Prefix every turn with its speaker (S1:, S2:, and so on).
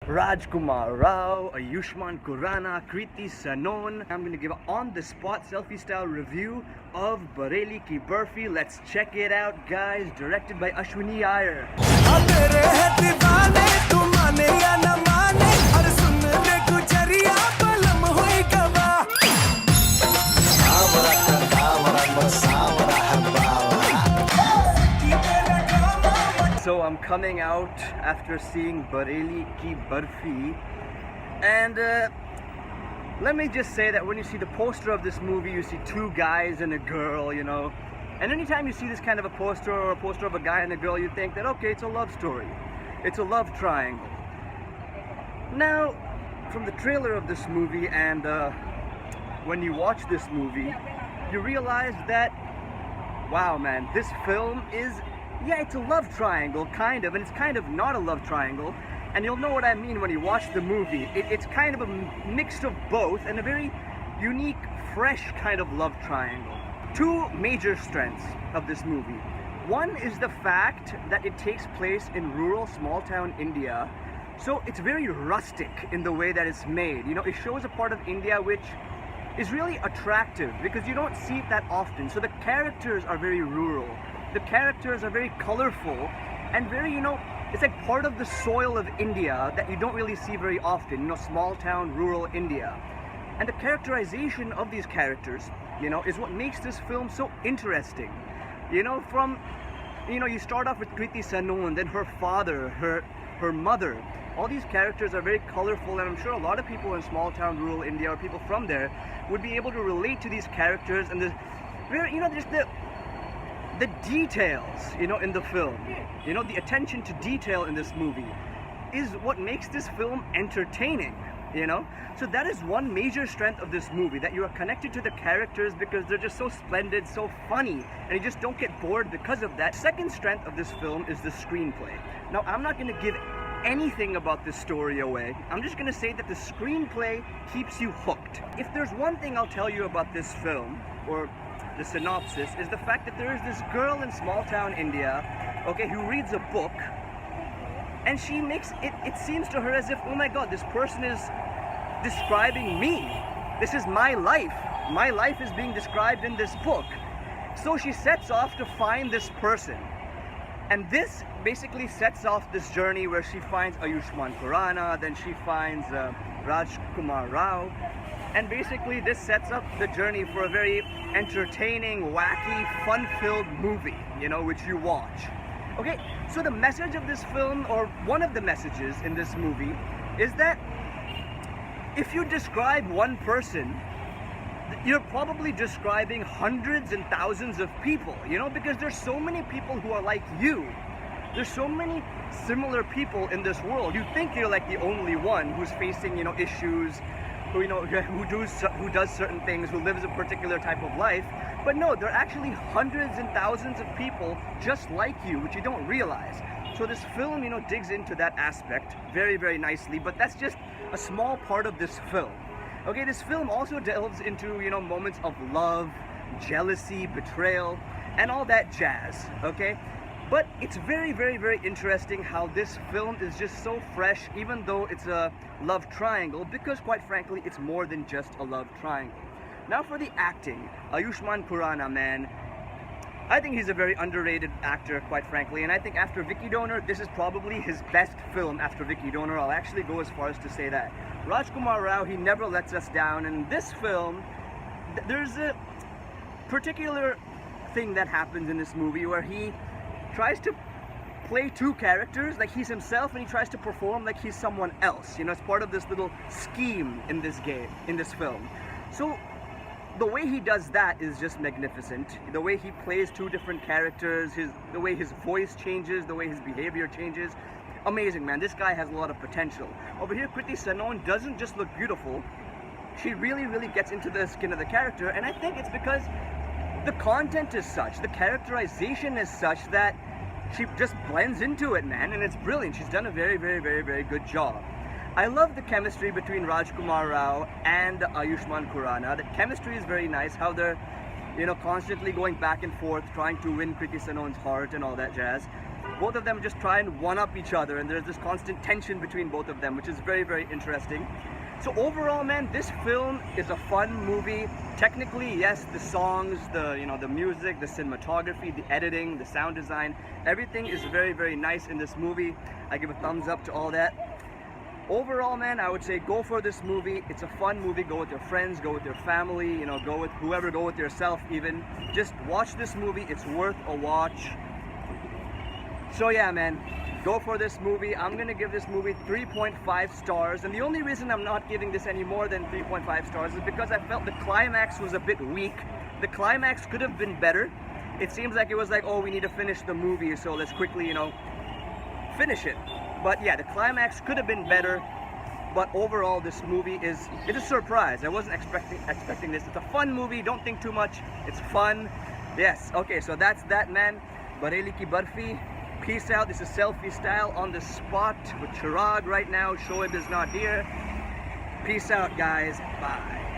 S1: Rajkummar Rao, Ayushmann Khurrana, Kriti Sanon. I'm going to give an on-the-spot selfie-style review of Bareilly ki Barfi. Let's check it out, guys. Directed by Ashwini Iyer. So I'm coming out after seeing Bareilly ki Barfi, and let me just say that when you see the poster of this movie, you see two guys and a girl, you know, and anytime you see this kind of a poster or a poster of a guy and a girl, you think that, okay, it's a love story, it's a love triangle. Now, from the trailer of this movie and when you watch this movie, you realize that, wow man, this film is, yeah, it's a love triangle, kind of, and it's kind of not a love triangle, and you'll know what I mean when you watch the movie. It's kind of a mix of both, and a very unique, fresh kind of love triangle. Two major strengths of this movie. One is the fact that it takes place in rural, small-town India, so it's very rustic in the way that it's made. You know, it shows a part of India which is really attractive, because you don't see it that often. So the characters are very rural. The characters are very colorful and very, you know, it's like part of the soil of India that you don't really see very often, you know, small town, rural India. And the characterization of these characters, you know, is what makes this film so interesting. You know, from, you know, you start off with Kriti Sanon, then her father, her mother. All these characters are very colorful, and I'm sure a lot of people in small town, rural India, or people from there would be able to relate to these characters, and the very, you know, just the details, you know, in the film, you know, the attention to detail in this movie is what makes this film entertaining, you know. So that is one major strength of this movie, that you are connected to the characters because they're just so splendid, so funny, and you just don't get bored because of that. Second strength of this film is the screenplay. Now, I'm not going to give anything about this story away. I'm just going to say that the screenplay keeps you hooked. If there's one thing I'll tell you about this film, or the synopsis, is the fact that there is this girl in small town India, okay, who reads a book, and she makes it seems to her as if, oh my god, this person is describing me. This is my life. My life is being described in this book. So she sets off to find this person. And this basically sets off this journey where she finds Ayushmann Khurrana, then she finds Rajkummar Rao. And basically this sets up the journey for a very entertaining, wacky, fun-filled movie, you know, which you watch. Okay, so the message of this film, or one of the messages in this movie, is that if you describe one person, you're probably describing hundreds and thousands of people, you know, because there's so many people who are like you. There's so many similar people in this world. You think you're like the only one who's facing, you know, issues, who, you know, who does certain things, who lives a particular type of life. But no, there are actually hundreds and thousands of people just like you, which you don't realize. So this film, you know, digs into that aspect very, very nicely, but that's just a small part of this film. Okay, this film also delves into, you know, moments of love, jealousy, betrayal, and all that jazz, okay? But it's very, very, very interesting how this film is just so fresh, even though it's a love triangle, because quite frankly, it's more than just a love triangle. Now for the acting, Ayushmann Khurrana, man, I think he's a very underrated actor, quite frankly, and I think after Vicky Donor, this is probably his best film after Vicky Donor. I'll actually go as far as to say that. Rajkummar Rao, he never lets us down, and in this film, there's a particular thing that happens in this movie where he tries to play two characters, like he's himself, and he tries to perform like he's someone else. You know, it's part of this little scheme in this game, in this film. So the way he does that is just magnificent. The way he plays two different characters, the way his voice changes, the way his behavior changes. Amazing, man. This guy has a lot of potential. Over here, Kriti Sanon doesn't just look beautiful. She really, really gets into the skin of the character, and I think it's because the content is such, the characterization is such that she just blends into it, man, and it's brilliant. She's done a very, very, very, very good job. I love the chemistry between Rajkummar Rao and Ayushmann Khurrana. The chemistry is very nice, how they're, you know, constantly going back and forth, trying to win Kriti Sanon's heart and all that jazz. both of them just try and one-up each other, and there's this constant tension between both of them, which is very, very interesting. So overall, man, this film is a fun movie. Technically, yes, the songs, the music, the cinematography, the editing, the sound design, everything is very, very nice in this movie. I give a thumbs up to all that. Overall, man, I would say go for this movie. It's a fun movie. Go with your friends, go with your family, go with whoever, go with yourself even. Just watch this movie. It's worth a watch. So yeah, man, go for this movie. I'm gonna give this movie 3.5 stars, and the only reason I'm not giving this any more than 3.5 stars is because I felt the climax was a bit weak. The climax could have been better. It seems like it was like, oh, we need to finish the movie, so let's quickly, finish it. But yeah, the climax could have been better. But overall, this movie it's a surprise. I wasn't expecting this. It's a fun movie. Don't think too much. It's fun. Yes. Okay, so that's that, man. Bareilly ki Barfi. Peace out. This is selfie style on the spot with Chirag right now. Shoaib is not here. Peace out, guys. Bye.